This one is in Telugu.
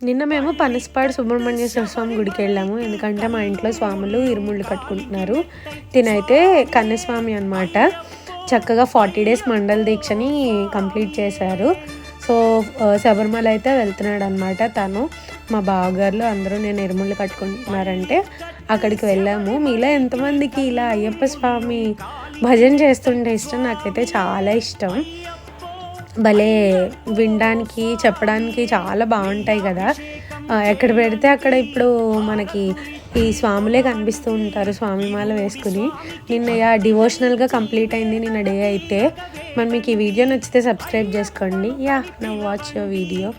నిన్న మేము పనసపాడు సుబ్రహ్మణ్యేశ్వర స్వామి గుడికి వెళ్ళాము. ఎందుకంటే మా ఇంట్లో స్వాములు ఇరుముళ్ళు కట్టుకుంటున్నారు. తినైతే కన్యస్వామి అనమాట. చక్కగా 40 డేస్ మండల దీక్షని కంప్లీట్ చేశారు. సో శబరిమల అయితే వెళ్తున్నాడు అనమాట. తను మా బావగారులు అందరూ నేను ఇరుముళ్ళు కట్టుకుంటున్నారంటే అక్కడికి వెళ్ళాము. మీలో ఎంతమందికి ఇలా అయ్యప్ప స్వామి భజన చేస్తుంటే ఇష్టం? నాకైతే చాలా ఇష్టం. భలే వినడానికి చెప్పడానికి చాలా బాగుంటాయి కదా. ఎక్కడ పెడితే అక్కడ ఇప్పుడు మనకి ఈ స్వాములే కనిపిస్తూ ఉంటారు స్వామిమాల వేసుకుని. నిన్న డివోషనల్గా కంప్లీట్ అయింది నిన్న డే అయితే. మరి మీకు ఈ వీడియో నచ్చితే సబ్స్క్రైబ్ చేసుకోండి. నా వాచ్ యువర్ వీడియో.